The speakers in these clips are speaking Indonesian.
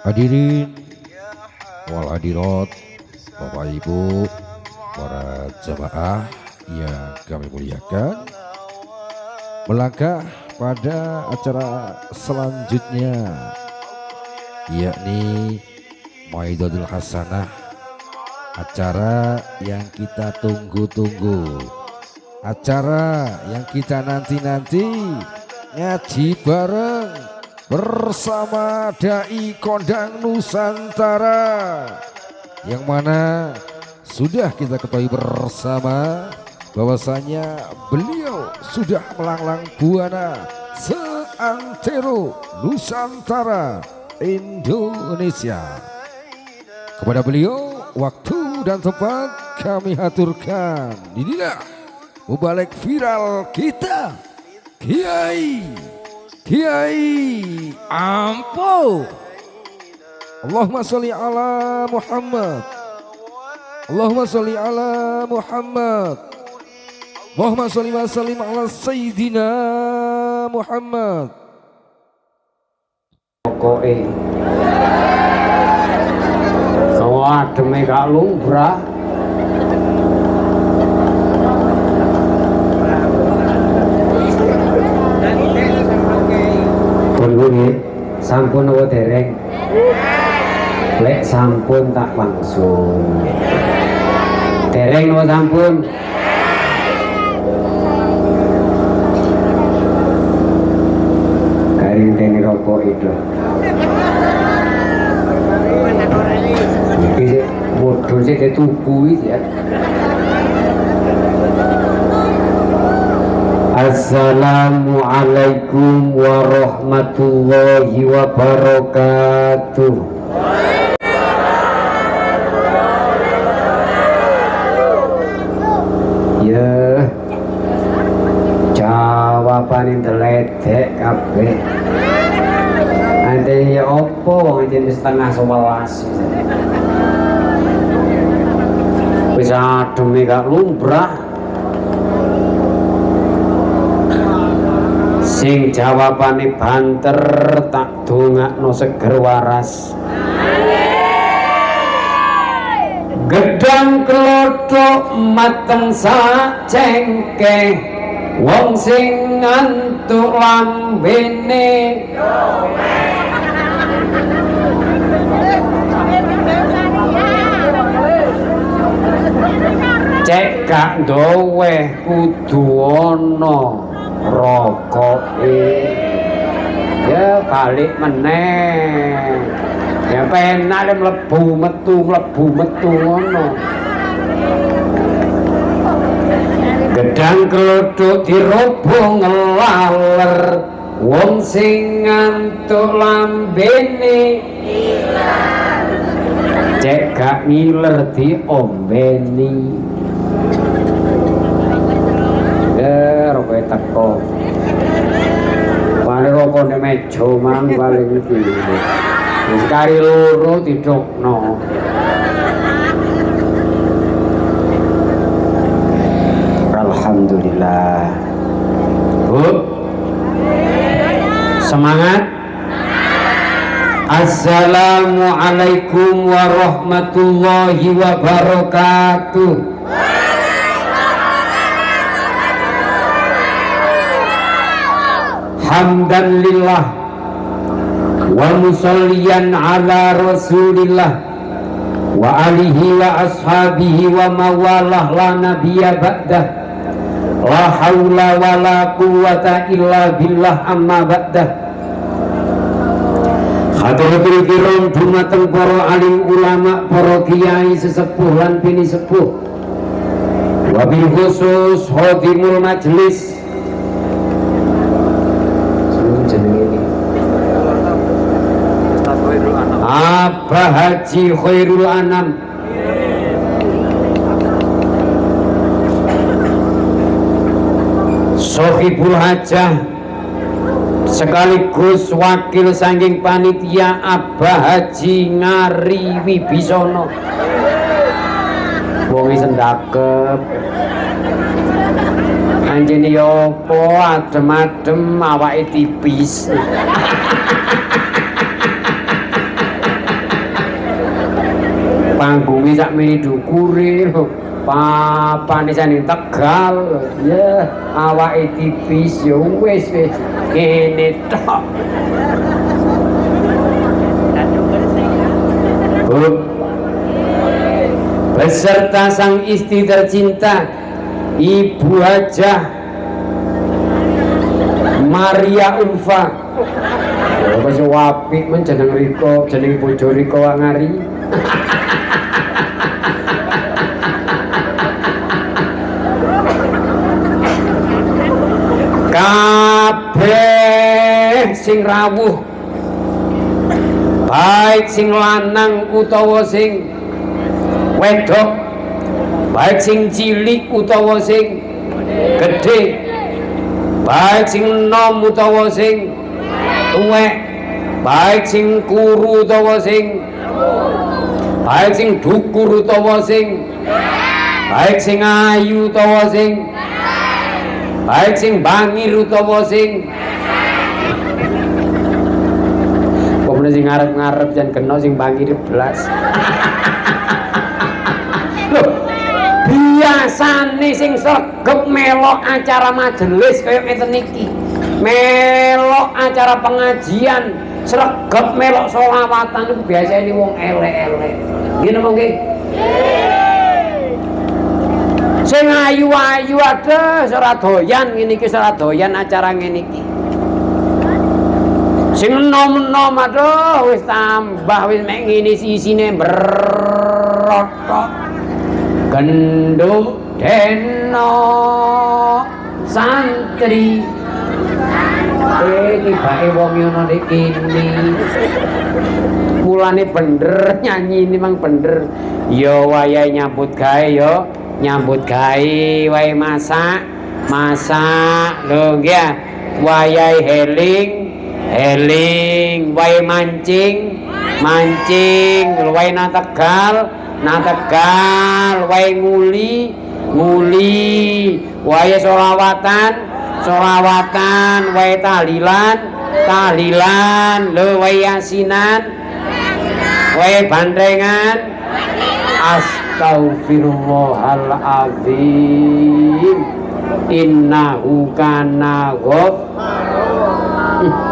Hadirin wal hadirat, Bapak Ibu, para jamaah yang kami muliakan, melangkah pada acara selanjutnya, yakni Maidatul Hasanah, acara yang kita tunggu-tunggu, acara yang kita nanti-nanti, ngaji bareng bersama Dai Kondang Nusantara, yang mana sudah kita ketahui bersama bahwasanya beliau sudah melanglang buana seantero Nusantara Indonesia. Kepada beliau waktu dan tempat kami haturkan. Inilah mubalik viral kita, Kiai Ampo. Allahumma sholli ala Muhammad, Allahumma sholli ala Muhammad, Allahumma sholli wa sallim ala Sayyidina Muhammad. Pokoke semua demi Kak Lumbrah. Nggih, sampun apa dereng? Lek sampun tak langsung. Dereng apa sampun? Garing teni rokok itu. Iki bodoh sih ketuku ya. Assalamualaikum warahmatullahi wabarakatuh. Ya, jawaban teledek kabeh. Nanti ya opo wong jam 10:30. Wis ademe Kak Lumbrah. Sing jawabane banter tak dongakno seger waras. Gedang klodhok mateng sak cengkeh, wong sing ngantuk lambene cek gak duwe kudu ana rokoke. Ya balik meneh, ya penak mlebu metu ngono. Gedang klodhok dirobong ngelaler, wong sing ngantuk lambene ilang, cek gak ngiler diombeni. Rokok teko paling rokok di meja mang paling iki sekali loro didokno. Alhamdulillah. Bu, semangat. Assalamualaikum warahmatullahi wabarakatuh. Hamdan lillah wa musalliyan ala rasulillah wa alihi wa ashabihi wa mawalah la nabiyya ba'dah, la hawla wa la quwwata illa billah, amma ba'dah. Hadratul kiram dumateng para alim ulama, para kiai sesepuh lan bini sepuh, wabil khusus khadimul majlis Abah Haji Khairul Anam, Sohibul Hajah, sekaligus wakil saking panitia Abah Haji Ngari Wibisono. Wonge sendakep anjene yopo adem-adem awake tipis. Panggungnya sak mini dukure lho. Papane sane Tegal ya awake tipis ya wis ngene tok. Beserta sang istri tercinta Ibu Hajah Maria Ulfa. Wis apik men jeneng Riko, jeneng bojo Riko Wangari. Kabeh sing rawuh baik sing lanang utawa sing wedok, baik sing cilik utawa sing gedhe, baik sing nom utawa sing tuwek, baik sing kuru utawa sing, baik sing dukur utawa sing, baik sing ayu utawa sing, baik sing bangir utawa sing komune sing ngarep-ngarep jan kena sing bangir belas. Loh, biasane sing sregep melok acara majelis kaya ngeten iki. Melok acara pengajian, sregep melok selawatan iku biasane wong elek-elek. Ngene apa nggih? Sing ayu-ayu ada ora doyan ngene iki, ora doyan acara ngene iki. Sing enom-enom aduh wis tambah wis mek ngene isine berotok. Genduk deno santri. Tibake wong ngono nek kene. Mulane bener nyanyi ini mang bener. Ya wayahe nyambut gawe ya. Nyambut gawe wae masak lho nggih wayahe heling wae mancing wae na Tegal wae nguli wae selawatan wae tahlilan lho wae yasinan wae bandengan Astaghfirullahaladzim innahu kana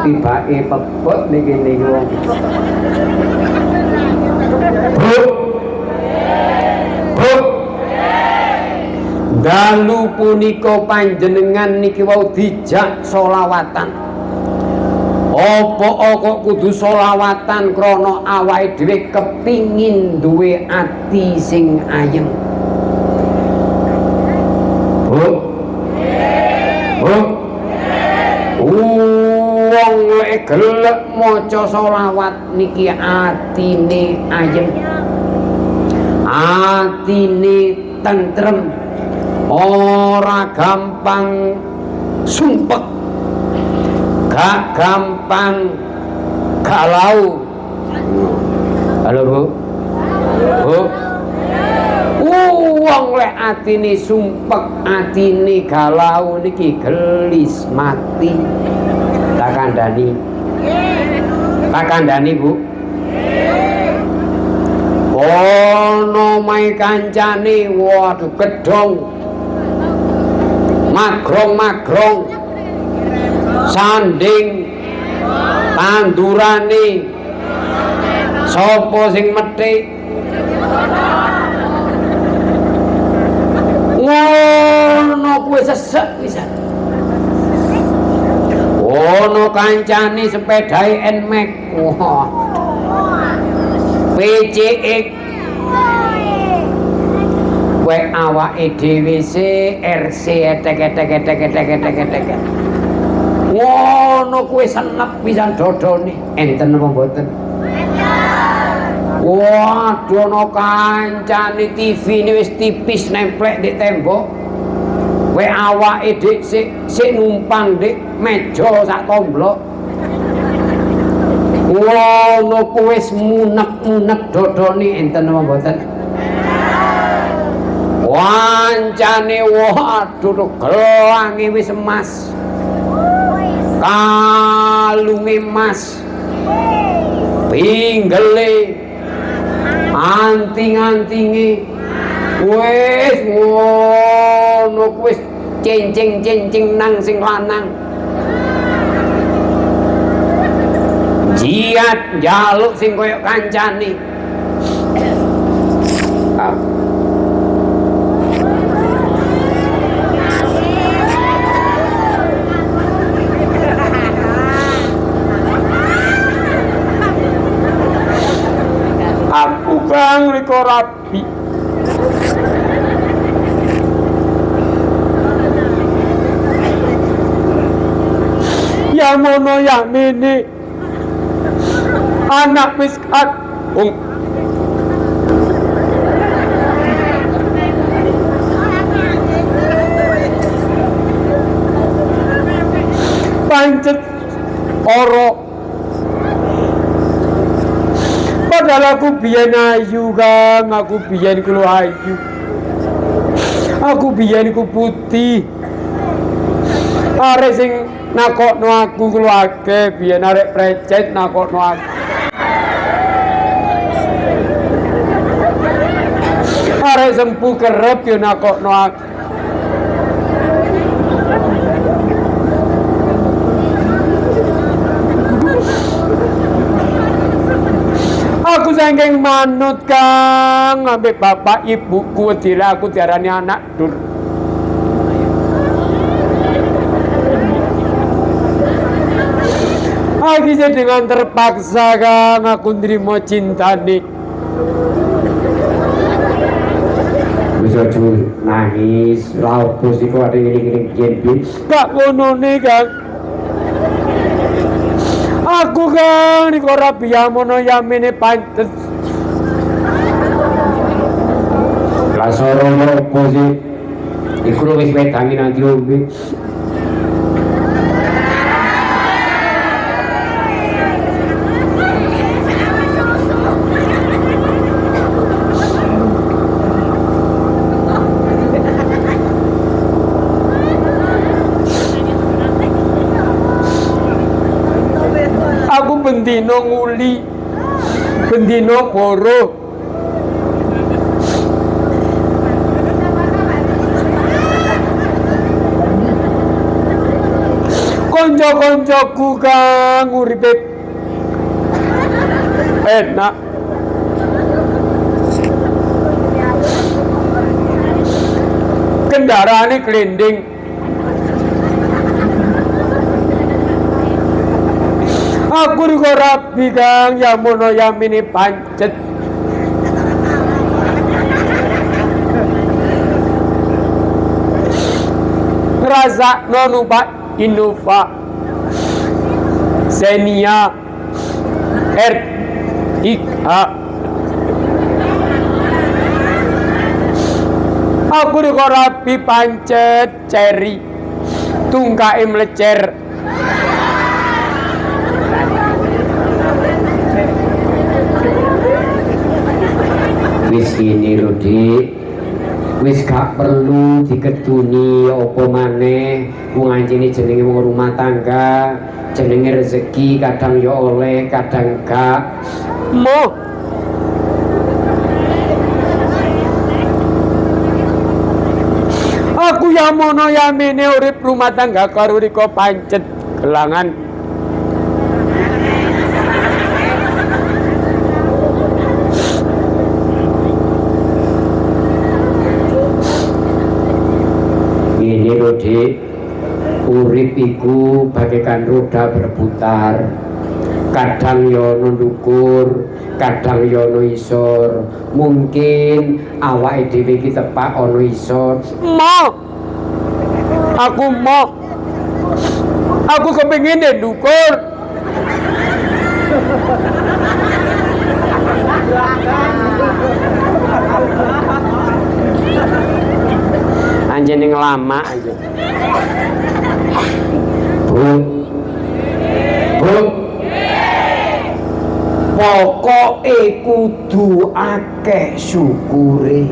tibake pepet niki wong. Bu. Dalu punika panjenengan niki wau dijak selawatan. Apa kok kudu selawatan krana awake dhewe kepingin duwe ati sing ayem. Wong lek gelek maca selawat niki atine ayem. Atine tentrem. Ora gampang sumpek. Gak gampang galau. Halo Bu. Wong lek atine sumpek, atine galau niki gelis mati. Tak kandhani Bu. Ono mae kancane waduh gedhong. Magrong sanding tandurane sapa sing methik ngono kuwi sesek pisan ono kancane sepedahe Nmax wah PCX kowe awake dhewe RC etek ngono kuwi senep pisan dodone enten apa mboten waduh ana kancane TV ini wis tipis nemplek di tembok kowe awake dik sik numpang dik meja sak tomblok ngono kuwi wis munek-munek dodone enten apa mboten wancane waduh gelange wis emas kalunge emas pinggele anting-antinge wis ngono wis cincing-cincing nang sing lanang jiat njaluk sing koyo kancane aku kang riko rapi ya mono ya mene anak wis kadung pancet ora padahal aku biyen ayu kang aku biyen kulo ayu aku biyen ku putih arek sing nakokno aku kulo akeh biyen arek precet nakokno aku arek sempu kerep yo nakokno aku aku saking manut kang ambek bapak ibuku dila aku diarani anak dur akhirnya dengan terpaksa kang aku nerima cinta nih bisa nangis laupus iku ada gini-gini gini gak ngono nih kang aku kang niku ora biyamono yamene pancet la sorono opo sih iku wis wedangi nang diombe bendino nguli bendino boro konco-koncoku kang uripe enak kendaraane glending aku riko rapi kang yamono yamini pancet ngerasa nonubat Innova Xenia R3 aku riko rapi pancet Cherry tungkae mlecer wis ini lho Dik wis gak perlu diketuni apa maneh wong anjene jenenge wong rumah tangga jenenge rezeki kadang ya oleh kadang gak mo aku ya mono ya mene urip rumah tangga karo riko pancet gelangan Dik, urip iku bagaikan roda berputar kadang yono ndukur kadang yono isor mungkin awake dhewe iki tepak ono isor aku kepengin ndukur anjene ngelama aja Bu pokoke kudu akeh syukure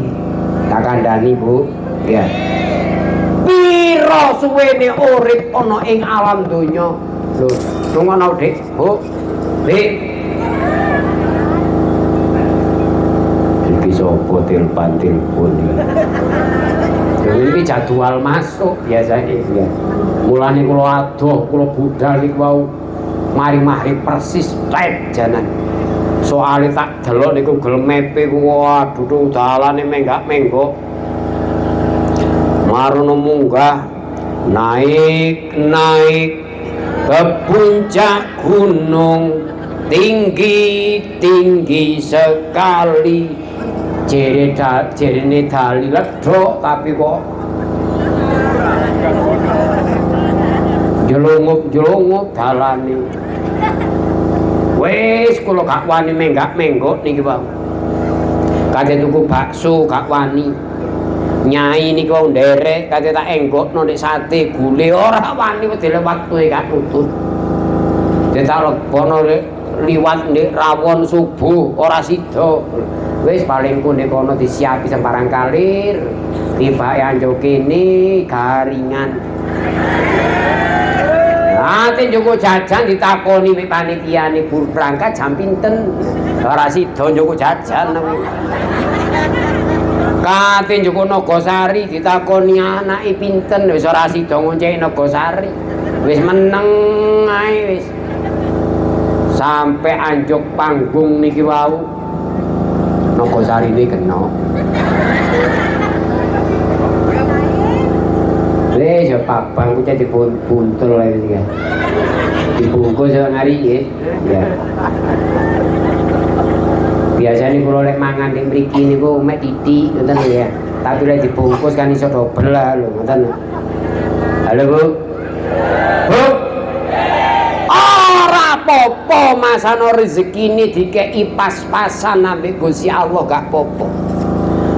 tak kandhani Bu ya pira suwene urip ana ing alam donya lho ngono Dik Bu Dik apa telepon ini jadwal masuk biasanya ya. Mulane kula adoh kula budal niku wau mari persis tet janan soalnya tak delok niku Google Map waduh dalane menggak-menggok marono munggah naik ke puncak gunung tinggi sekali jerene dali ledok tapi kok jelungup dalane wis kula gak wani menggak-menggok niki wae kate tuku bakso gak wani nyai niki wau nderek kate tak enggokno nek sate gule ora wani wedele waktu gak nutut tak lebono liwat ndek rawon subuh ora sida wis paling ku nek kono disiapi sembarang kalir tibake anjo kene garingan ate njogo jajan ditakoni mek panitiane bur berangkat jam pinten ora sida njogo jajan kate njogo Nogosari ditakoni anake pinten wis ora sida ngonceki Nogosari wis meneng ae wis sampai anjuk panggung niki wau Nogosari ini kena wis ya papang ku jadi buntul lagi ya dibungkus hari ya biasanya kalau lek mangan di mriki niku mek titik ngoten ya tapi lek dibungkus kan iso dobel lah lho ngoten halo Bu popo masano rezeki ini dikei pas-pasan ambek Gusti Allah gak popo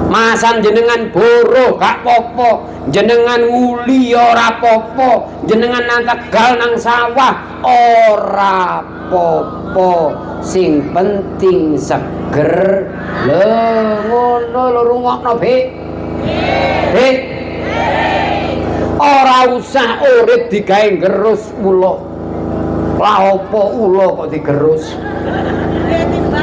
masan jenengan boro gak popo jenengan nguli ora popo jenengan nang Tegal nang sawah ora popo sing penting seger lho ngono lho rungokno Bik ora usah urip digawe gerus ula lah opo ulo kok digerus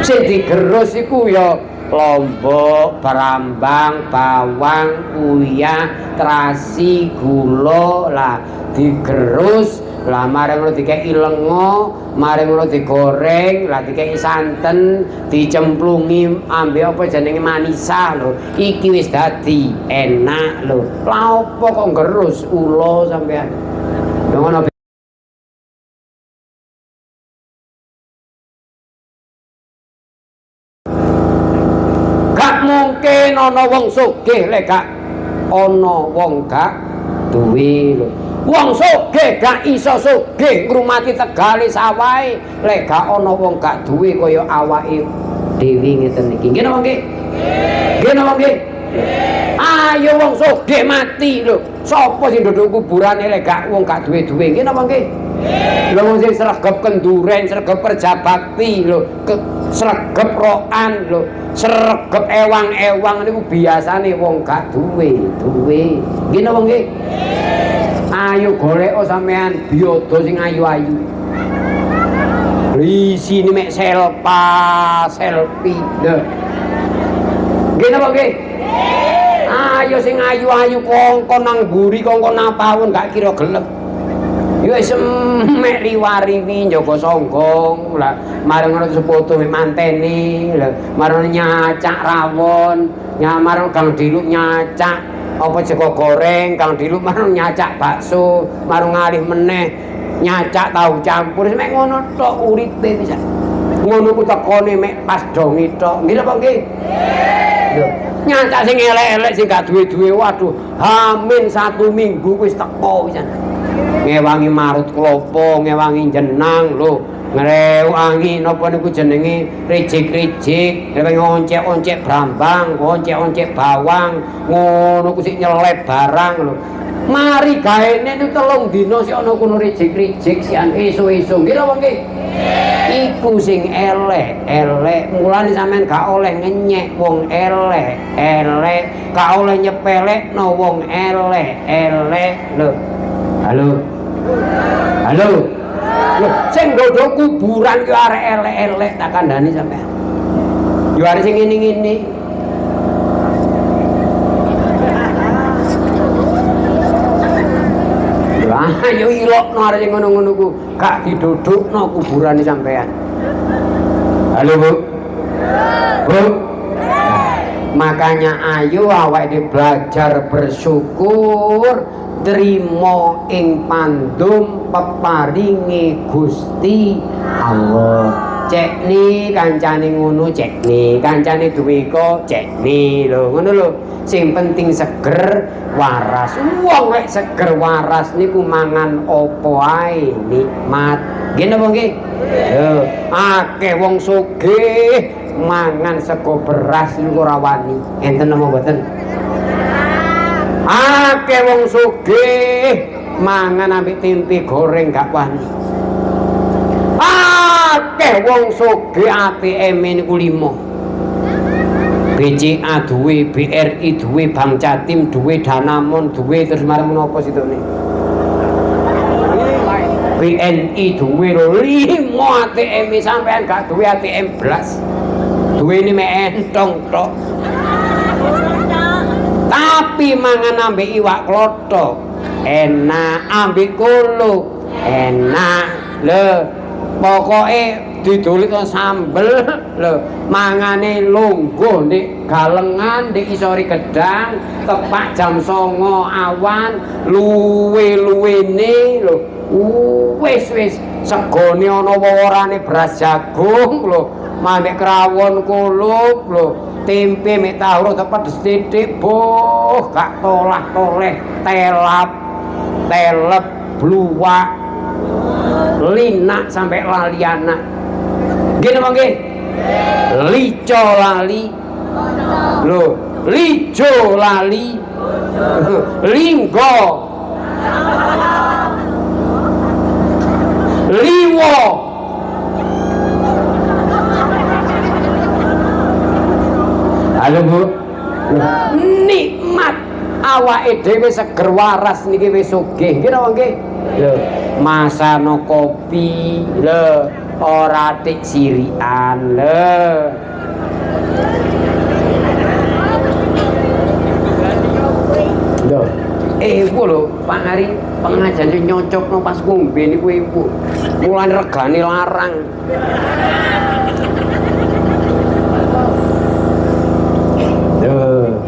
sing digerus iku ya lombok, Brambang, bawang, uyah, terasi, gula lah digerus lah mari ngono dikeki lengo mari ngono digoreng lah dikeki santen dicemplungi ambek apa jenenge manisa lho iki wis dadi enak lho lah opo kok gerus ulo sampean ngono mungkin ana wong sugih lek gak ana wong gak duwe lho. Wong sugih gak iso sugih ngrumati Tegale sawahe lek gak ana wong gak duwe kaya awake dhewe ngeten iki. Nggih napa nggih? Nggih napa nggih? Ayo wong sugih mati lho. Sapa sing ndodok kuburane lek gak wong gak duwe-duwe? Nggih napa nggih? Lho wong sing sregep kenduren, sregep perjabakti lho, sregep rokan lho. Sregep ewang-ewang niku biasane wong gak duwe. Nggih napa nggih? Ayo goleko sampean biyada sing ayu-ayu. Isine mek selfie. Nggih napa nggih? Ayo sing ayu-ayu kongkon nang mburi kongkon nang pawon gak kira gelem. Ya wis mek riwariwi njaga songgong lah marang ngono sepoto mek manteni lho marang nyacak rawon marang Kang Diluk nyacak apa jeko goreng Kang Diluk marang nyacak bakso marang ngalih meneh nyacak tahu campur mek ngono tok uripe bisa ngono ku tekone mek pas dongi tok nggih apa nggih lho nyacak sing elek-elek sing gak duwe-duwe waduh hamin 1 minggu wis teko pisan ngewangi marut klopo ngewangi jenang lho ngrewangi napa niku jenenge rijik-rijik ngoncek-oncek brambang ngoncek-oncek bawang ngono ku sik nyelep barang lho mari gaene niku 3 dina sik ana kono rijik-rijik sian esuk-esuk nggih lho nggih iku sing elek mulane sampean gak oleh ngenyek wong elek gak oleh nyepelekno wong elek lho halo lho sing ndodho kuburan ki arek elek-elek tak kandhani sampean yo arek sing ngene-ngene Ayo ilokno arek sing ngono-ngono ku, gak didudukno kuburane sampean. Halo Bu. Bu. Makanya ayo awak belajar bersyukur, trimo ing pandum peparinge Gusti Allah. Cek ni kancane ngono, cek ni kancane duwe ko, cek ni lho, ngono lho. Sing penting seger waras. Wong lek seger waras niku mangan opo ae nikmat. Nggih napa nggih? Lho, akeh wong sugih mangan sego beras niku ora wani. Enten napa mboten? Akeh wong sugih mangan ambek tempe goreng gak wani. Akeh wong sugih ATM niku 5. BCA duwe, BRI duwe, Bank Jatim duwe, Danamon duwe, terus marang menapa situne? BNI duwe lho 5 ATM sampean gak duwe ATM blas. Duwene mek entong tok. Tapi mangan ambek iwak klothok enak, ambek kolo enak. Lho, pokoke didulit sambel lho, mangane lungguh ndek galengan ndek isori gedang, tepak jam 09.00 awan, luwe-luwene lho. Wis segone ana worane beras jagung lho, mandek krawon kulup lho, tempe mek tahu pedes titik, boh gak tolah-toleh, telep, bluwak, linak sampai lali anak. Gini apa nggih? Lico lali. Lho, lijo lali. Linggo. Liwo. Halo Bu. Nikmat awake dhewe seger waras niki wis sugih. Nggih napa nggih? Lho, masano kopi. Lho, ora tik sirian lho. Lho, ibu lho, Pak Ari pengajian sing nyocokno pas ngombe niku ibu. Mulane regane larang.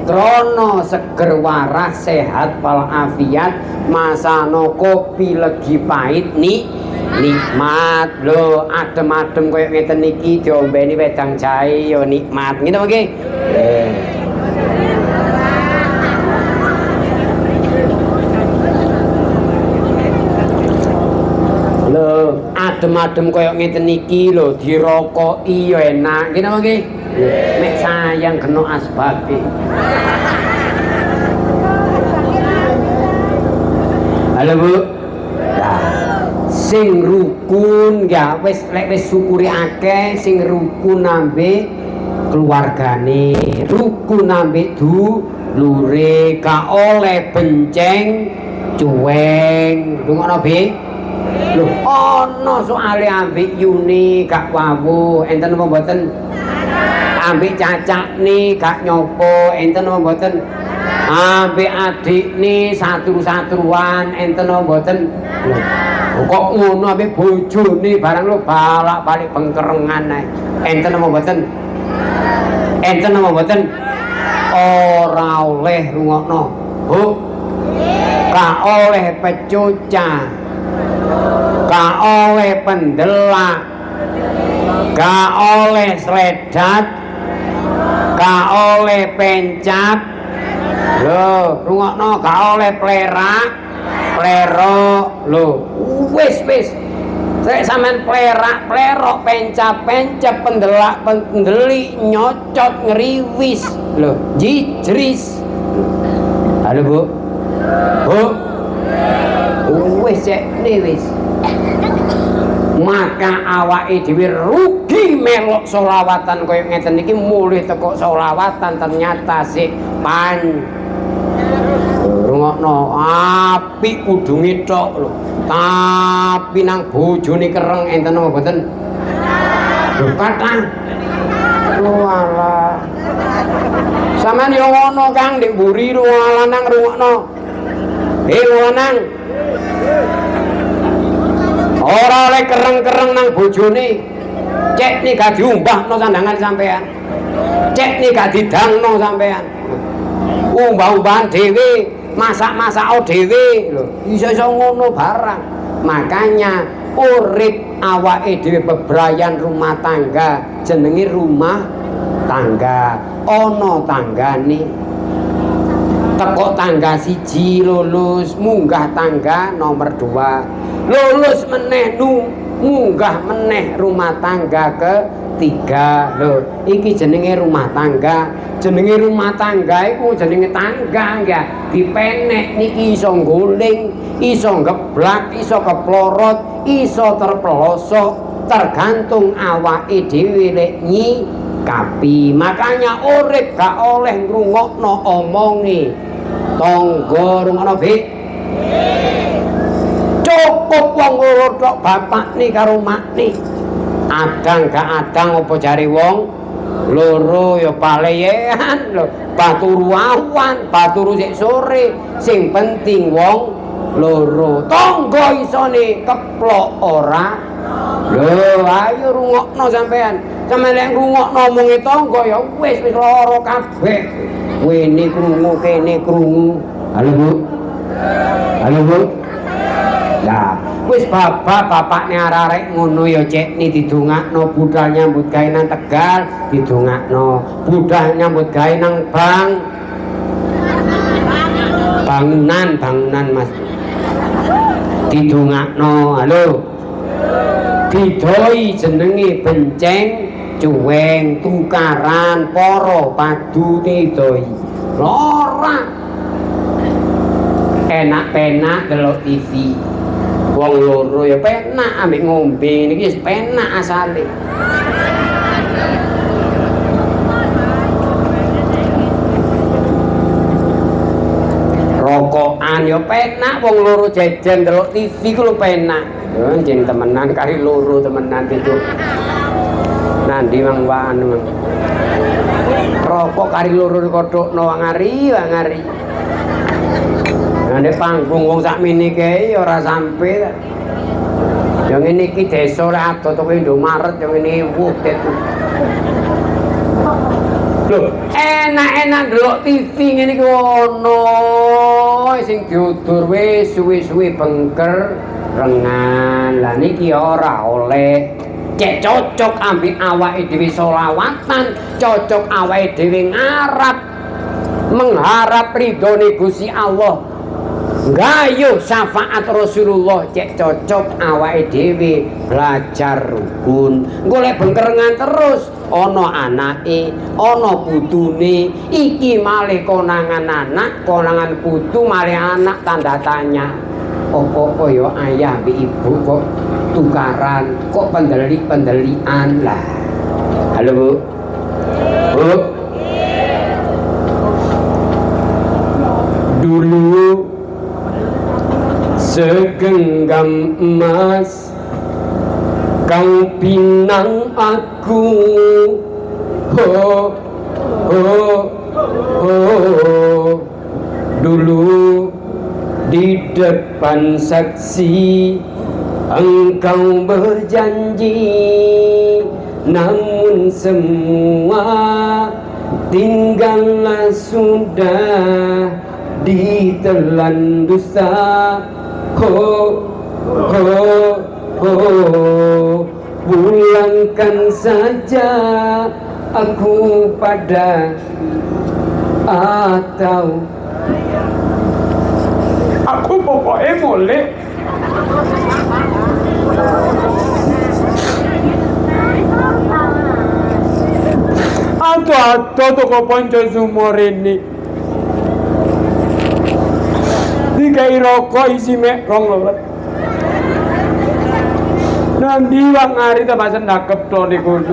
Trono seger waras sehat walafiat, masano kopi legi pahit nikmat lho, adem-adem koyo ngeten niki diombeni wedang jahe ya nikmat. Ngene nggih? Lho, adem-adem koyo ngeten niki lho dirokoki ya enak. Ngene nggih? Nek sayang kena asbabe. Halo Bu. Sing rukun ya wis lek wis syukuri akeh, sing rukun ambek keluargane, rukun ambek dulure, ka oleh benceng cuweng. Lungono Bi. Lho, ana soale ambek Yuni gak wawuh, enten apa mboten? Ambek cacak nih gak nyopo, enten apa mboten? Ambek adik nih satru-satruan, enten apa mboten? Kok ngono ambek bojone barang lo balak-balik bengkerengan ae. Enten apa mboten? Enten apa mboten? Ora oleh rungokno. Bu. Gak oleh pecucah. Gak oleh pendelak. Gak oleh sledat. Gak oleh pencap. Lho, rungokno gak oleh plerak. Plero lho, wis sek sampean plerok pencap pendelak pendelik nyocot ngeriwis lho, jijris. Halo Bu. Wis cek ne wis. Maka awake dhewe rugi melok selawatan koyo ngeten iki, mulih teko selawatan ternyata sik rungokno apik kudunge tok lho, tapi nang bojone kereng enten apa mboten? Lho kathah. Walah. Sampeyan yo ngono Kang ndek mburi lanang rungokno. Lanang ora oleh kereng-kereng nang bojone. Cek nih gak diumbahno sandangan sampean. Cek nih gak didangno sampean. Umbah-umbahan dhewe, masak-masak dhewe lho. Iso-iso ngono barang. Makanya urip awake dhewe bebrayan rumah tangga jenenge rumah tangga. Ana tanggane. Teko tangga siji lulus, munggah tangga nomor 2. Lulus meneh munggah meneh rumah tangga ketiga. Lho, iki jenenge rumah tangga. Jenenge rumah tangga iku jenenge tangga ya. Dipenek niki iso ngguling, iso geblak, iso keplorot, iso terpelosok, tergantung awake dhewe lek nyikapi. Makanya urip gak oleh ngrungokno omonge tangga, rungokno Bi. Cukup wong loro tok bapak nih karo mak nih. Adang gak adang apa jare wong loro ya paleyean lho. Baturu awan, baturu sik sore, sing penting wong loro. Tangga isone keplok ora? Lho, ayo rungokno sampean. Sampeyan lek ngrungokno omonge tangga ya wis lara kabeh. Wene krungu kene krungu. Halo Bu. Halo Bu. Lah, wis bapakne arek ngono ya cek ni didongakno budal nyambut gawe nang Tegal, didongakno. Budal nyambut gawe nang bangunan Mas. Didongakno. Halo. Didoi jenenge benceng, cuweng, tukaran, poro, padu didoi. Ora. Enak-enak delok TV. Wong loro ya penak ambek ngombe niki wis penak asale. Rokokan ya penak wong loro jajan delok TV ku lho penak. Yo jeneng temenan kari loro temenan itu. Nandi mang wanu. Rokok kari loro dikodhokno wangari. Nek panggung wong sakmene kae ora sampe ta. Yang ngene iki desa lek adot kowe Indomaret yang ngene wutet. Lho, enak-enak ndelok TV ngene iki ono sing diudur wis suwe-suwe bengker rengan. Lah niki ora oleh. Cek cocok ambek awake dhewe selawatan, cocok awake dhewe ngarep mengharap ridhone Gusti Allah. Gayuh syafaat Rasulullah cek cocok awake dhewe belajar rukun. Golek bengkerengan terus ana anake, ana putune, iki malih konangan anak, konangan putu malih anak tanda tanya. Apa ya ayah mbek ibu kok tukaran, kok pendeli-pendelian lah. Halo Bu. Bu. Dulu segenggam emas kau pinang aku, oh, oh, oh. Dulu di depan saksi engkau berjanji, namun semua tinggallah sudah ditelan dusta. Oh, oh, oh, pulangkan saja aku pada atau aku pokoknya boleh. Atau toko ponco sumur ini dikai rokok isi mek rong lho. Nanti wang hari tambah sendakep to niku.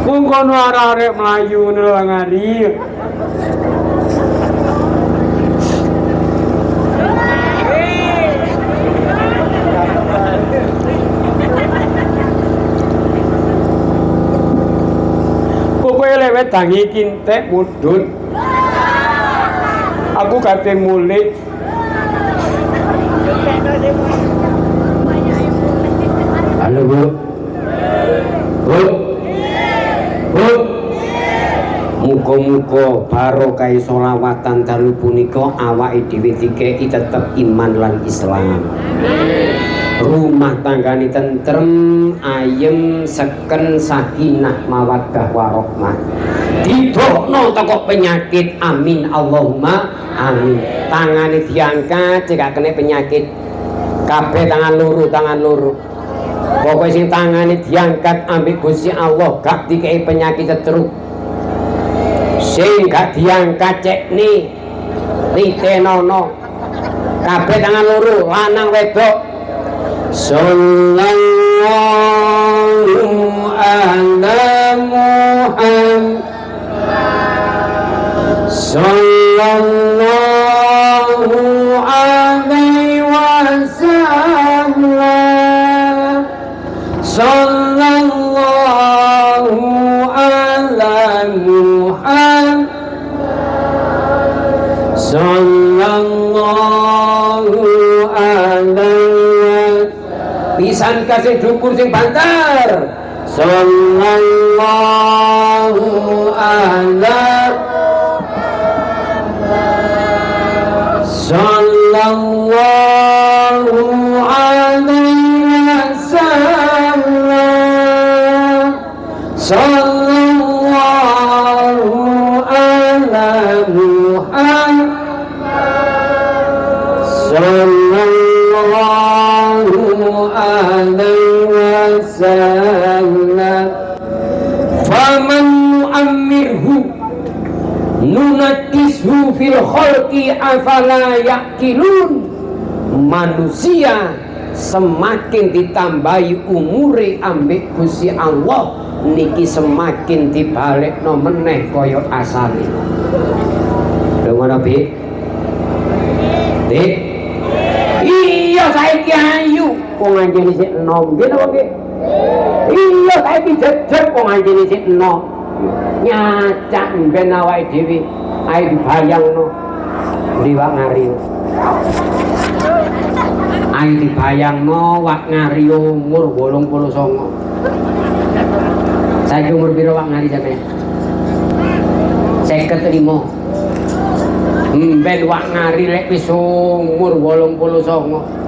Wong kono arek mlayu lho wang hari. Pokoke lewat tangi kintek mudhun. Aku Aku kate mulih. Halo Bu. Bu. Bu. Muga-muga barokah sholawatan dalu punika awake dhewe dikeki tetep iman lan Islam. Rumah tanggane tentrem, ayem, seken, sakinah, mawaddah warahmah. Didokno teko penyakit, amin Allahumma amin. Tangane diangkat jika kena penyakit. Kabeh tangan loro. Pokoknya sing tangane diangkat ambek Gusti Allah gak dikei penyakit terus. Sing gak diangkat cek ni litenono. Kabeh tangan loro, lanang wedok. Sallallahu ala Muhammad. Sallallahu alaihi wasallam. Sallallahu ala Muhammad. Sallallahu alaihi pisan kasih dukur sing banter. Sallallahu ala Sallallahu alaihi wasallam. Sallallahu ala Muhammad. Sallallahu alaihi wasallam. Faman nu'ammirhu nunakishu fil khalqi afala yaqilun. Manusia semakin ditambahi umure ambek Gusti Allah niki semakin dibalekno meneh kaya asale. Lho ngono Bi. Dik. Iya saiki ayu kok nganjeni sik enom nggih napa nggih? Iya saiki jejer kok nganjeni sik enom. Nyacak ben awake dhewe ae dibayangno liwat ngari. Ae dibayangno wak ngari umur 89. Saiki umur piro wak ngari sampeyan? 55. Ben wak ngari lek wis umur 89.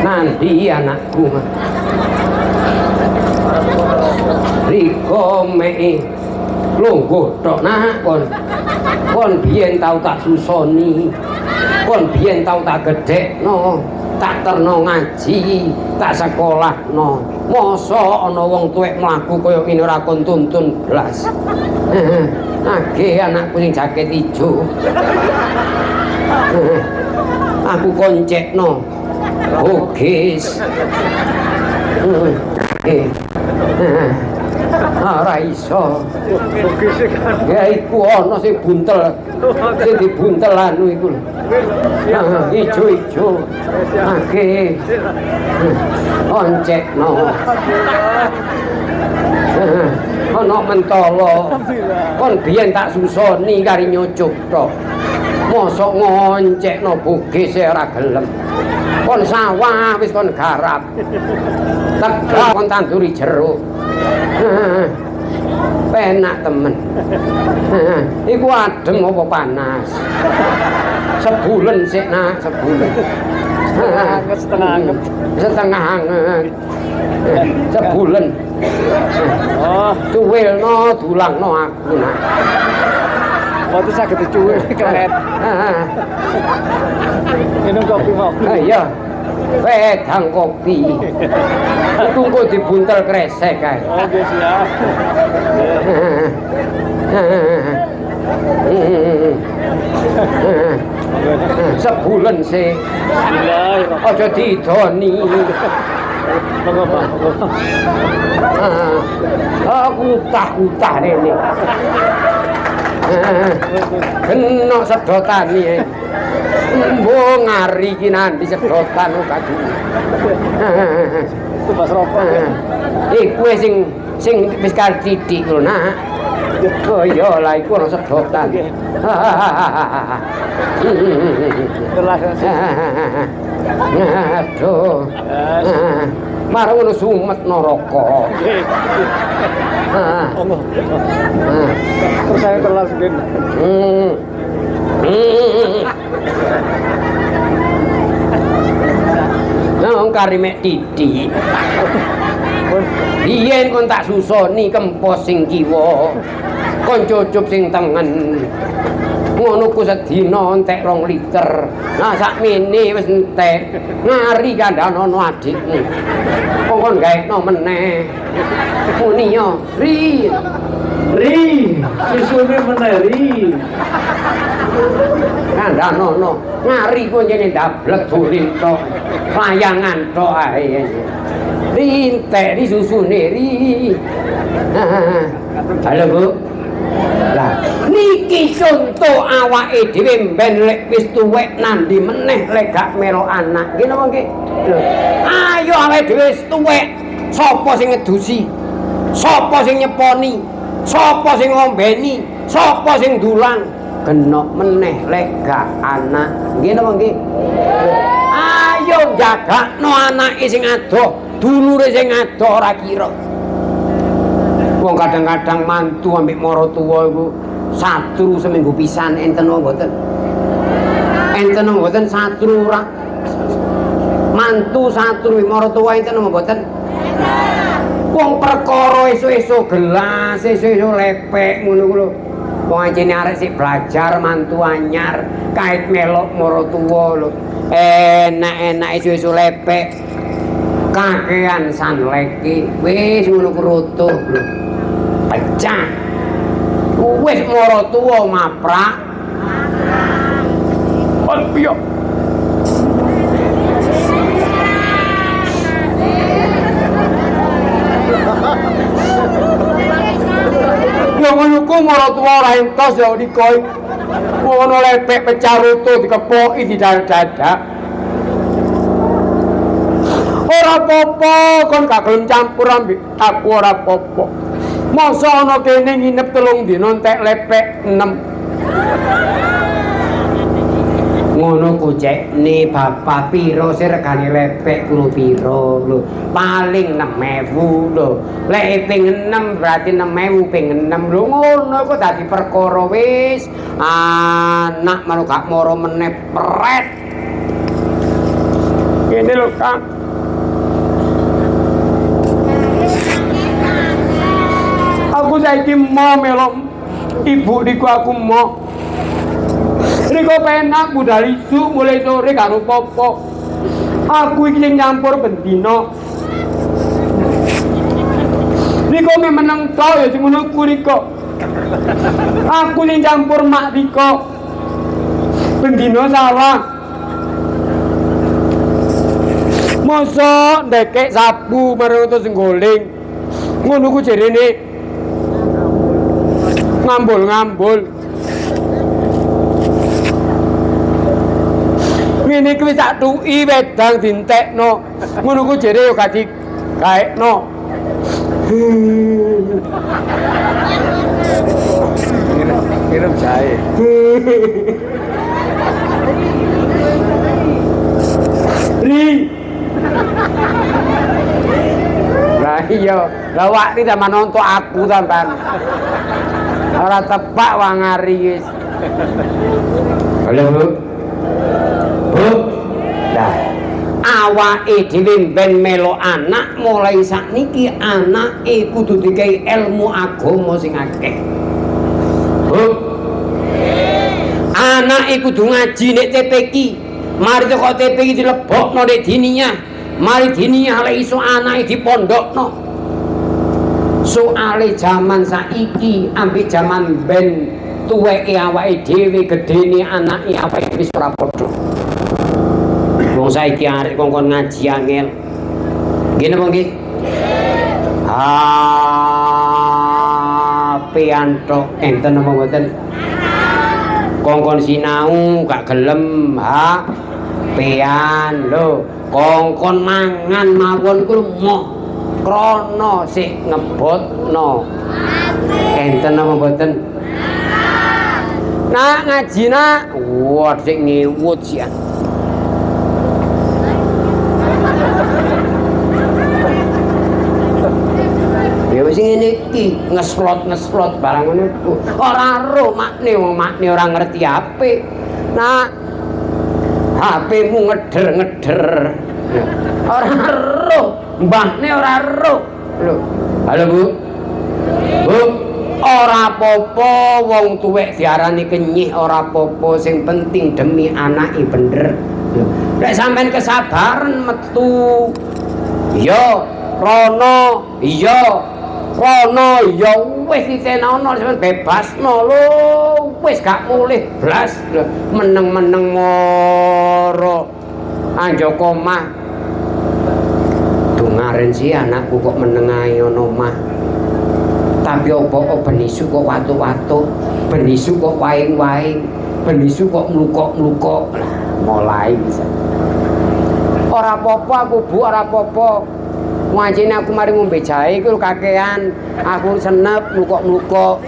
Nanti anakku Riko mei lungguh tok nak kon biyen tau tak susoni, kon biyen tau tak gedhekno, tak terno ngaji, tak sekolahno. Mosok ana wong tuwek mlaku kaya ngene ora kon tuntun blas. Nggih anakku sing jaket ijo. Aku koncekno Bugis. Ora iso. Ya iku ana sing buntel. Sing dibuntel anu iku lho. Ijo-ijo. Nggih. Koncekno. Ana mentolo. Kon biyen tak susoni kari nyucuk tok. Mosok ngoncekno Bugis ora gelem. Kon sawah wis kon garap. Tegak kon tanduri jeruk. Penak temen. Iku adem apa panas? Sebulan sik nak, sebulan. Setengah anget. Setengah anget. Sebulan. Oh, cuwilno dulangno aku nak. waktu sakit dicuwil keret. Minum kopi mau. Iya. Wedang kopi. Iku kok dibuntel kresek kae. Oh, nggih siap. Sebulan sih. Aja didoni. Monggo, Pak. Aku utah-utah rene. Kena sedotan iki. Mbok ngari ki nandi sedotan kadu. Itu Mas Rokok. Kowe sing wis karo titik lho, Nak. Oh iya lah iku ana sedotan. Kelas. Aduh. Marang ngono sumet neraka. Allah. Terus saya kelas gini. Nang karimek titik. Biyen kon tak susoni kempos sing kiwa. Kon cucup sing tengen. Ngono ku sedina entek 2 liter. Nah sakmene wis entek. Ngari kandhanono adikmu. Kon gaekno meneh. Muni yo, Ri. Susune meneri. Kandhanono. Ngari ku jene ndablek dolim tok. Layangan tok ae. Ri entek di susune Ri. Halo Bu. Lah niki contoh awake dhewe ben lek wis tuwek nandi meneh lek gak melo anak nggih napa nggih ayo awake dhewe wis tuwek sapa sing ngedusi sapa sing nyeponi sapa sing ngombeni sapa sing dulang kena meneh lek gak anak nggih napa nggih ayo jagakno anake sing adoh dulure sing adoh ora kira. Wong kadang-kadang mantu ambek mara tuwa iku satru seminggu pisan enten mboten. Enten mboten satru ora. Mantu satru mara tuwa enten mboten. Wong perkara esuk-esuk gelas, esuk-esuk lepek ngono ku lho. Wong anjene arek sik belajar mantu anyar, kait melok mara tuwa lho. Enak-enak esuk-esuk lepek. Kakean sanleki wis ngono ku rutuh lho. Pecah. Wis mara tuwa maprak. Piye? Ya ngono ku mara tuwa ora entos ya dikoi. Ngono lepek pecah rutuh dikepoki di dadak. Ora apa-apa kon gak gelem campur ambek aku ora apa-apa. Masa ana kene nginep 3 dina entek lepek 6. Ngono ku cek ne bapak piro sih regane lepek kulo piro lho. Paling 6.000 lho. Lek ping 6 berarti 6.000 ping 6 lho ngono kok dadi perkara wis. Anak malu gak moro meneh pret. Ngene lho Kang. Aku saiki mau melok ibu niku aku mau. Niku penak budal isu mulai sore karo popo. Aku iki sing nyampur bendina. Niku meneng to ya sing ngono ku niku. Aku sing nyampur mak niku. Bendina salah. Mosok ndekek sabu marang utawa sing goling. Ngono ku jerene ngambul-ngambul. Ngene iki wis tak tuki wedang dintekno. Ngono ku jere yo gak digaekno. Minum jahe. Ri. Lah iya, lah wak iki zaman nonton aku sampean. Ora tepak wang ngari wis. Halo, Bu. Bu. Lah, awake dhewe ben melo anak mulai sakniki anake kudu dikai ilmu agama sing akeh. Bu. Anake kudu ngaji nek TPQ. Mari kok TPQ dilebokno nek diniyah. Mari diniyah lek iso anake dipondokno. Soale jaman saiki ambek jaman ben tuweke awake dhewe gedene anake awake wis ora padha. Wong saiki arek kongkon ngaji angel. Nggih napa nggih? pean tok enten apa mboten kongkon sinau gak gelem ha pean lho kongkon mangan mawon kuwi moh krana sik ngebotno enten apa mboten nak ngaji nak wah sik ngewut sih ya wis ngene iki ngeslot barang ngono iku ora ro makne wong makne ora ngerti apik nak HP-mu ngeder-ngeder ora ro mbahne ora ro lho halo Bu Bu ora apa-apa wong tuwek diarani kenyih ora apa-apa sing penting demi anake bener lho nek sampean kesabaran metu iya rono iya rono ya wis ditenono bebasno lho wis gak mulih blas meneng-meneng moro anjoko mah dungaren si anakku kok meneng ae ono mah tapi opo benisu kok watu-watu benisu kok waing-waing benisu kok mlukok-mlukok lah mulai bisa ora apa-apa aku Bu ora apa-apa wajine aku mari ngombe jahe iku kakean aku senep mlukok-mlukok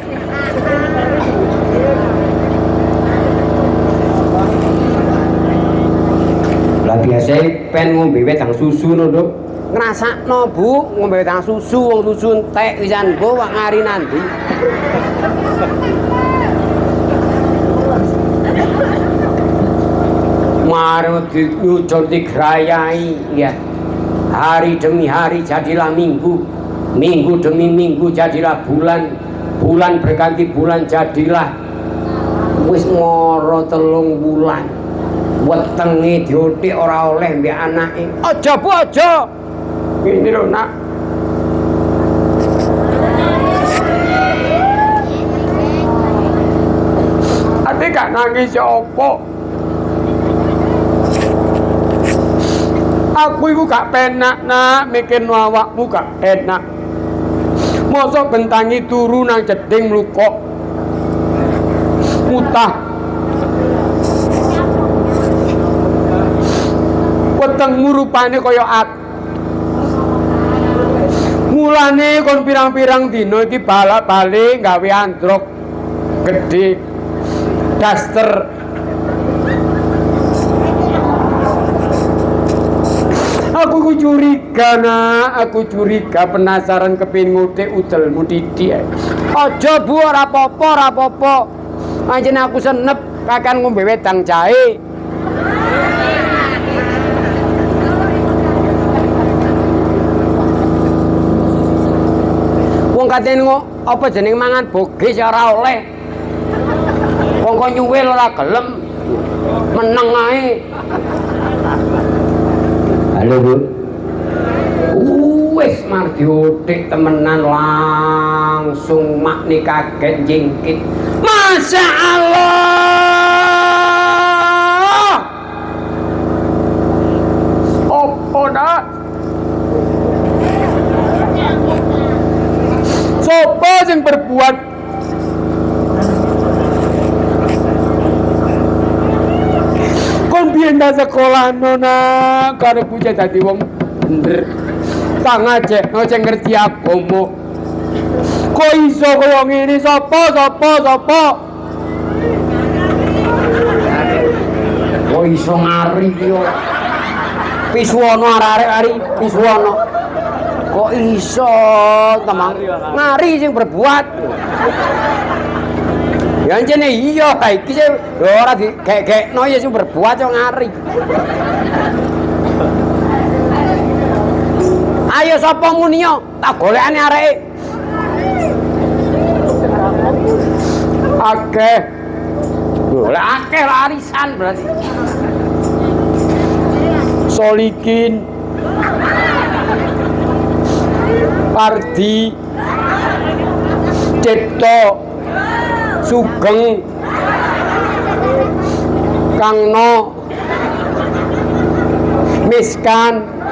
lah biasa pen ngombe wedang susu lho Nduk ngrasakno Bu ngombe wedang susu wong susu entek wisan Bu wak ngari nanti mari diucul digrayai ya hari demi hari jadilah minggu minggu demi minggu jadilah bulan bulan berganti bulan jadilah wis moro 3 bulan wetenge diothik ora oleh mbek anake aja Bu aja ini lho nak ate gak nangis opo aku iku gak penak nak mikir awakmu gak enak mosok bentangi turu nang jeding mlukok mutah wetengmu rupane kaya at mulane kon pirang-pirang dina iki balak-balik gawe androk gede daster aku curiga nak aku curiga penasaran kepin ngutik udelmu didik aja Bu ora apa-apa anjen aku senep kakan ngombe wedang jahe wong katen apa jeneng mangan bogis ora oleh wong kok nyuwil ora gelem meneng ae halo Bu wis mar diothik temenan langsung makni kaget jingkit Masya Allah opo dak sopo sing berbuat kon biyen nang sekolah nona karo puja dadi wong bener tak ngajek sing ngerti agama kok iso kaya ngene sapa kok iso ngari yo pisuwono arek-arek ari pisuwono kok iso temang ngari sing berbuat ya jane iya iki sing ora digek-gekno ya sing berbuat yo ngari ayo sapa muni yo tak golekane areke akeh golek akeh arisan berarti Solikin Pardi Cipto Sugeng Kangno Miskan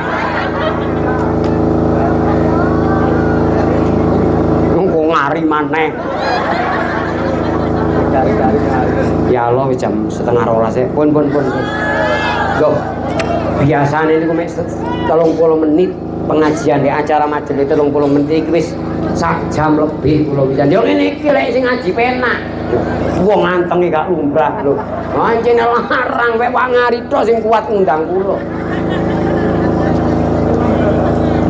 ngari maneh wis jam setengah 12 pun. Yo. Biasane niku mek 30 menit pengajian di acara majelis 30 menit iki wis sak jam lebih kula bisa. Yo ngene iki lek sing ngaji penak. Wong antenge gak lumrah lho. Ancene larang wek wangari tok sing kuat ngundang kula.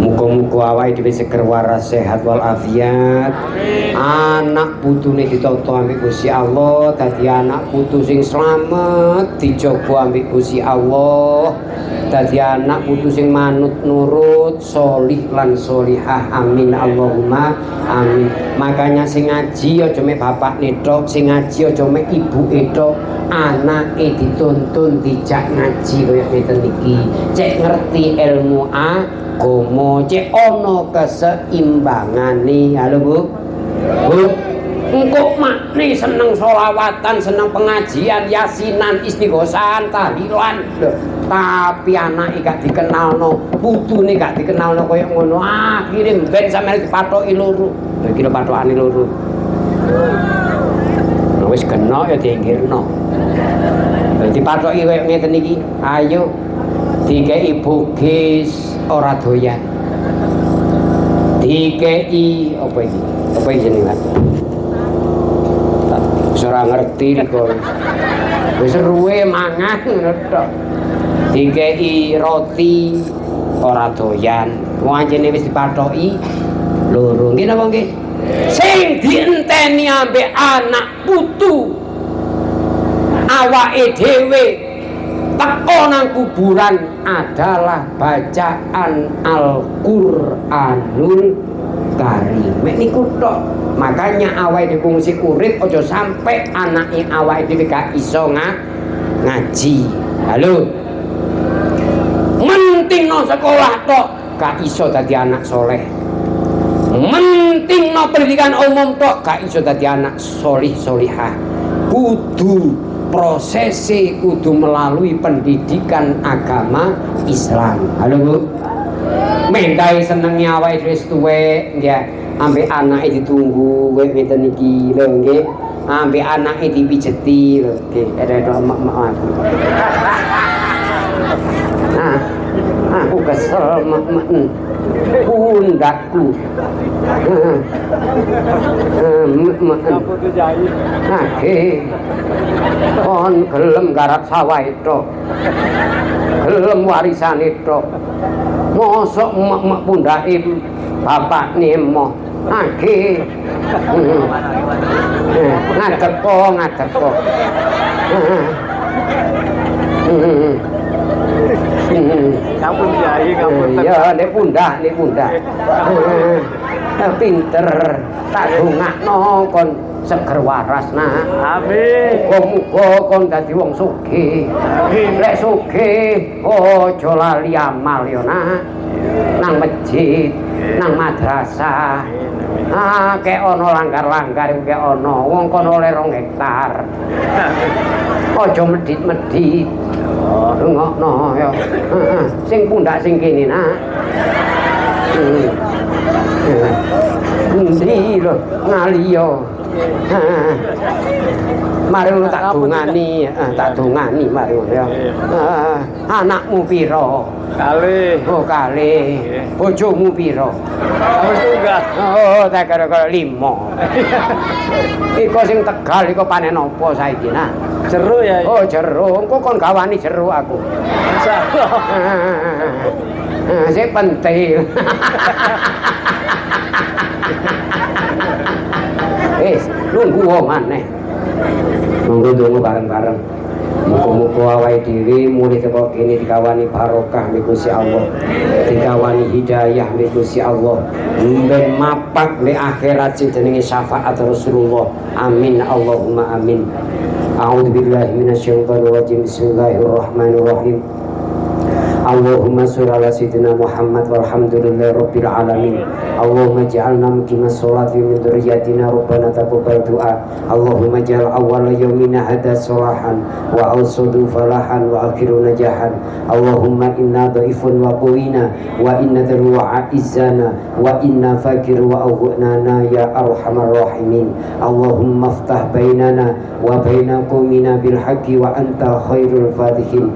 Muga-muga awake dhewe seger waras sehat wal afiat. Anak putune ditata ambek Gusti Allah, dadi anak putu sing slamet, dijaga ambek Gusti Allah. Dadi anak putu sing manut nurut, sholih lan sholihah. Amin Allahumma amin. Makanya sing ngaji aja mek bapakne tok, sing ngaji aja mek ibuke tok. Anake dituntun dijak ngaji kaya ngeten iki. Cek ngerti ilmu agama, cek ana keseimbangane. Halo Bu. Bu, engkau makni seneng sholawatan, seneng pengajian, yasinan, istighosan, tahlilan. Tapi anak gak dikenal no, putune gak dikenal no kaya ngono. Akhirnya ben sampe dipatoki loro. Iki lho patokane loro. Wis kena ya diinggirno. Dipatoki kaya ngeten iki. Ayo dikei bugis ora doyan. Dikei apa iki? Apa jenengan? Ora ngerti kok. Wis ruwe mangan ngono tok. Dikei roti ora doyan. Wong anjene wis dipathoki loro. Nggih napa nggih? Sing dienteni ambek anak putu awake dhewe teko nang kuburan adalah bacaan Al-Qur'anul Karim. Mek niku tok. Makanya awake dhewe mesti urip aja sampai anake awake dhewe gak iso ngaji. Halo. Mentingno sekolah tok gak iso dadi anak soleh. Mentingno pendidikan umum tok gak iso dadi anak solih solihah. Kudu prosesi kudu melalui pendidikan agama Islam. Halo Bu. Mendai senenge awake wis tuwek nggih, ambek anake ditunggu kowe ngeten iki lho nggih. Ambek anake dipijeti lho nggih, ada maaf. Nah, aku kesel pundakku. Kon gelem garap sawah itu, gelem warisan itu. Mosok emak pundake bapak nemo age ngadep kok kamu jai kamu ya nek pundak pinter tak dongakno kon seger waras nah. Amin. Muga-muga kon dadi wong sugih. Lek sugih aja lali amal yo nah. Nang masjid, nang madrasah. Kek ana langgar-langgar kek ana wong kono oleh 2 hektar. Aja medhit-medhit. Ngono ya. Sing pundak sing kene nah. Endi lho ngaliyo. Mari ngono tak dongani mari ngono ya. Anakmu pira? Kalih. Oh, kalih. Bojomu pira? Wis tunggal. Oh, tak kira-kira 5. Iku sing Tegal iku panen apa saiki nah? Jeruk ya. Oh, jeruk. Engko kon gawani jeruk aku. Insyaallah. Sing pentil. Nunggu wong maneh. Nunggu donga bareng-bareng. Muga-muga awake dhewe mulih teko kene dikawani barokah mbek Gusti Allah. Dikawani hidayah mbek Gusti Allah. Ben mapak ning akhirat sing jenenge syafaat Rasulullah. Amin Allahumma amin. A'udzubillahi minasyaitonir rajim. Bismillahirrahmanirrahim. Allahumma sholli ala sayyidina Muhammad walhamdulillahi rabbil alamin. Allahumma ij'alna muqimas sholati min dzurriyyatina rabbana taqabbal du'a. Allahumma ij'al awwala yaumina hada sholahan wa awsadu falahan wa akhiru najahan. Allahumma inna dhaifun wa qawina wa inna dalu wa izzana wa inna fakir wa awghnana ya arhamar rahimin. Allahumma aftah bainana wa baina qaumina bil haqqi wa anta khairul fatihin.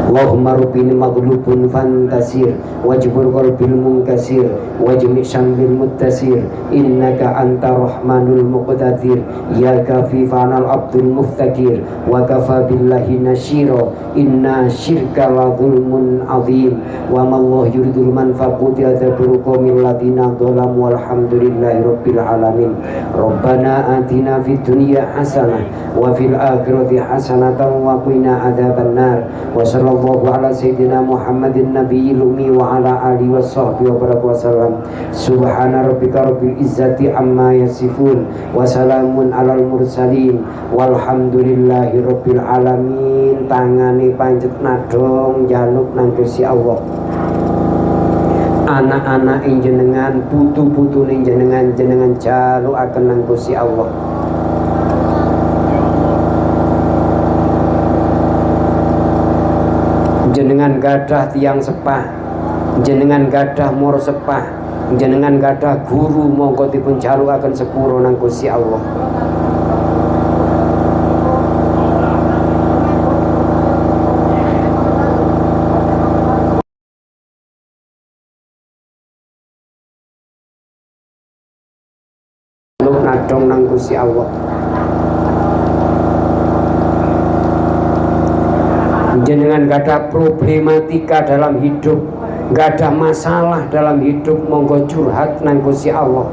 Allahumma rubbini maghlubun fantasir wajbur qalbil munkasir wajmi syambil muttasir innaka anta rahmanul muqtadir ya kafifanal abdul muftakir wa kafa billahi nasyira inna syirka la zulmun azim wa mallahu yuridul manfaquti adaburu qawmil ladina dhalamu walhamdulillahi rabbil alamin. Rabbana atina fid dunya hasanah wa fil akhirati hasanatan wa qina adzabannar. Wa sallallahu ala sayyidina Muhammadin nabiyil ummi wa ala alihi washabbihi wa baraka wasallam. Subhana rabbika rabbil izzati amma yasifun wa salamun alal mursalin walhamdulillahi rabbil alamin. Tangane pancet nadong jaluk nang Gusti Allah. Anak-anak jenengan, putu-putu jenengan jaluk akan nang Gusti Allah. Jenengan gadah tiang sepah, jenengan gadah mor sepah, jenengan gadah guru mongko dipun jalukaken sepuro nang Gusti Allah. Lu nadong nang Gusti Allah. Jenengan gak ada problematika dalam hidup, gak ada masalah dalam hidup, monggo curhat nang Gusti Allah.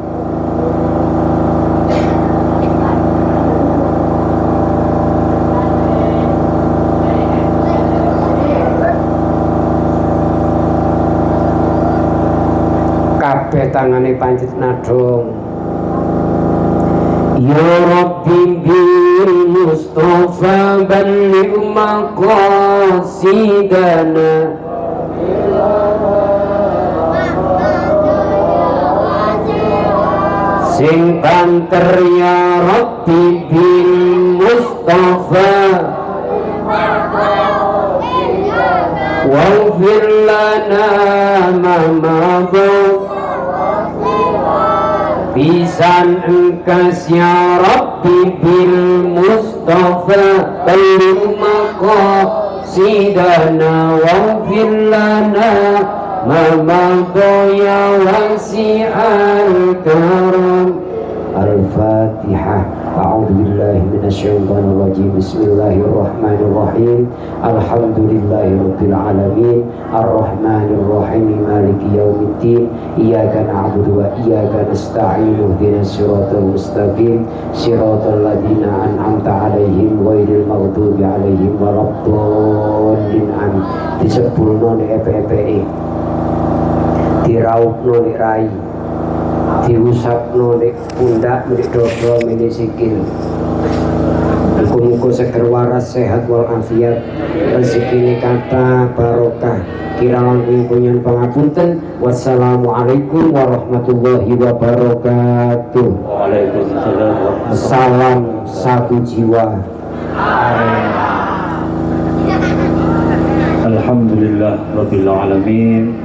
Kabeh tangane pancet nadong. Ya Rabbi bil Mustafa balligh maqasidana sing banter ya Rabbi bil Mustafa waghfir lana ma madha bisan engkas ya Rabbi bil Mustafa balligh maqasidana waghfir lana ma madha ya wasi'al karam. Al-Fatihah. A'udzu billahi minasyaitonir rajim. Bismillahirrahmanirrahim. Alhamdulillahirabbil alamin. Arrahmanir rahim. Maliki yaumiddin. Iyyaka na'budu wa iyyaka nasta'in. Ihdinas siratal mustaqim. Siratal ladzina an'amta 'alaihim ghairil maghdubi 'alaihim waladdallin. Disepulno nek epe-epeke. Diraupno nek rai. Diusapno nek pundak, nek dada, nek sikil. Muga-muga seger waras, sehat walafiat, rezekine kathah, barokah. Kira langkung punyen pangapunten. Wassalamualaikum warahmatullahi wabarakatuh. Waalaikumsalam. Salam satu jiwa. Alhamdulillah rabbil alamin.